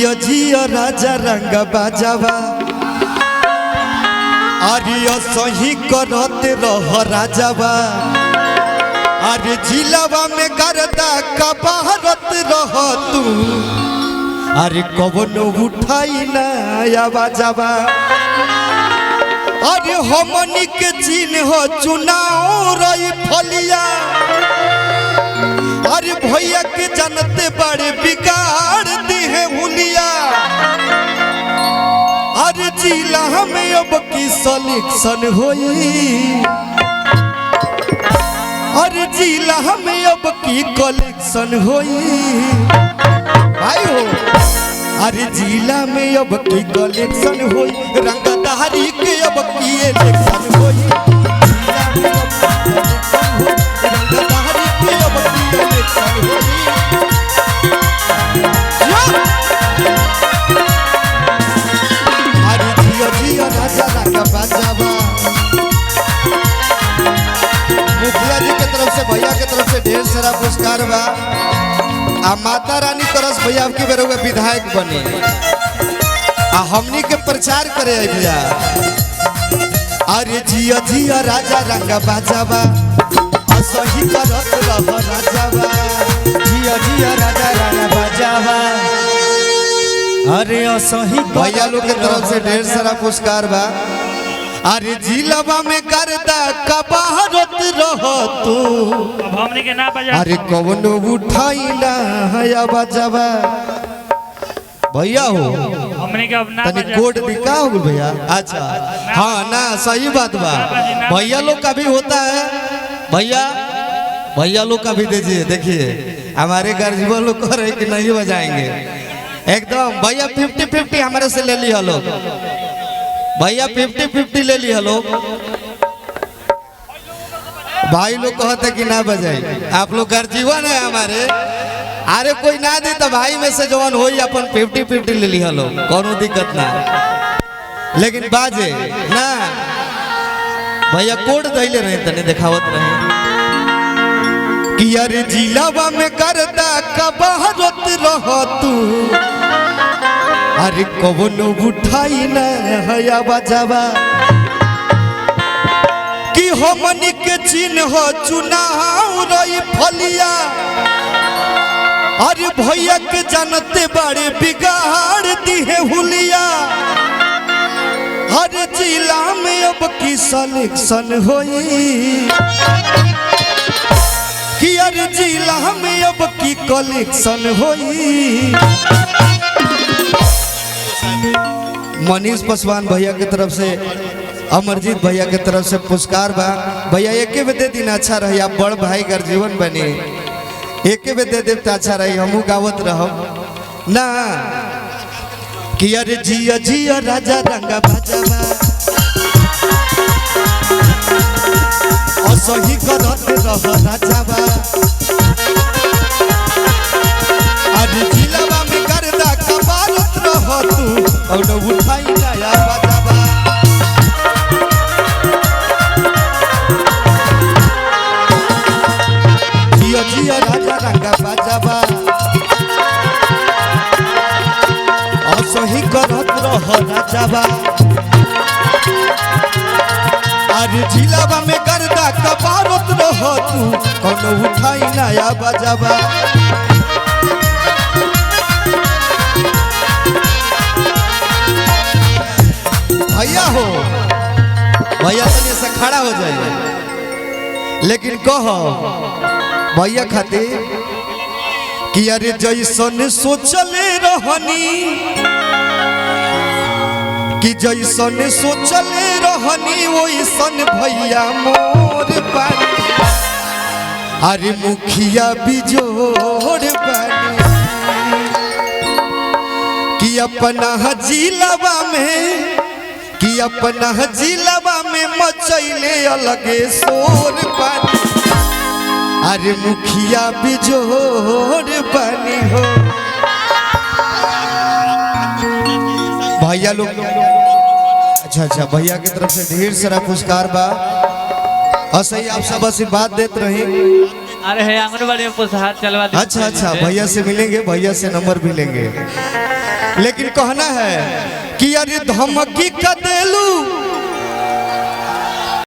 जियो जियो राजा रंग बाजावा अरे सही करते रह राजावा अरे जिलावा में गर्दा कबारत रह तू अरे कवनो उठाई ना आवाजावा अरे हमनी के चिन्ह चुनाव रही फलिया अरे भैया के जानते बड़े बिगाड़ दी है हुलिया अरे जिला हमें अब की सलेक्शन होई अरे जिला हमें अब की कलेक्शन होई भाई हो अरे जिला में अब की कलेक्शन होई रंगदारी के अब की इलेक्शन होई रंगदारी के अब की इलेक्शन होई अरे जियो जियो राजा रंग बाजावा मुखिया जी के तरफ से भैया के तरफ से ढेर सारा पुरस्कार बा आ माता रानी तरस भैया आपकी बेर हुए विधायक बने आ हमनी के प्रचार करे भैया अरे जिया जिया राजा रंग बाजावा असही करत रह राजावा जिया जिया राजा रंग बाजावा अरे असही भैया लोग के तरफ से ढेर सारा पुरस्कार बा अरे जिलावा में करदा कबारत रह तू अब हमने के ना बजा अरे कवनो उठाई ना हया बजावा भैया हो हमने के अब ना तनी बजा कोड दिखा हो भैया अच्छा हाँ ना सही बात बा भैया लोग का भी होता है भैया भैया लोग का भी दीजिए देखिए हमारे गर्जीवा लोग कह रहे कि नहीं बजाएंगे एकदम भैया 50-50 हमारे से ले लिया लोग भैया 50-50 ले लिया लोग भाई लोग कहते कि ना बजाई आप लोग गर्जीवन है हमारे अरे कोई ना दे तो भाई में से जवान हो अपन 50-50 ले लिया लोग कोनो दिक्कत ना लेकिन बाजे ना भैया कोड दैले रहे तने दिखावत रहे कि अरे जिलावा में करदा कबारत रह तू अरे कवनो उठाई ना हया बजावा कि हमनी के चिन्ह चुनाव रही फलिया अरे भैया के जानते बड़े बिगाड़ दी है हुलिया अरे जिला में अब की सलेक्शन होई कि अरे जिला में अब की कलेक्शन होई मनीष पासवान भैया की तरफ से अमरजीत भैया की तरफ से पुरस्कार बा भैया एक दे दिन अच्छा रही आप बड़ भाई कर जीवन बने एक दे दे तो अच्छा रही हमू गावत रहो ना कि अरे जिया जिया राजा रंगा बाजावा असही करत रह राजावा अरे जिलावा में करदा कबारत रह तू और उठाई नया बजावा जिया जिया राजा रंगा बाजावा असही करत रह राजावा अरे जिलावा में गर्दा कबारत रह तू कोनो उठाई नया बजावा भैया हो भैया तनी से खड़ा हो जाइए लेकिन कहो भैया खातिर कि अरे जैसन सोचले रहनी कि जैसन सोचले रहनी वैसन भैया मोर बानी अरे मुखिया बिजोड़ बानी कि अपना जिलावा में कि अपना जिलावा में मचैले अलगे शोर बानी अरे मुखिया बिजोड़ बानी हो भैया लोग अच्छा भैया की तरफ से ढेर सारा पुरस्कार बा और सही आप सब आशीर्वाद देते रहे अरे है आंगनबाड़ी में पुरस्कार चलवा अच्छा भैया से मिलेंगे भैया से नंबर भी लेंगे लेकिन कहना है कि अरे धमकी का देलू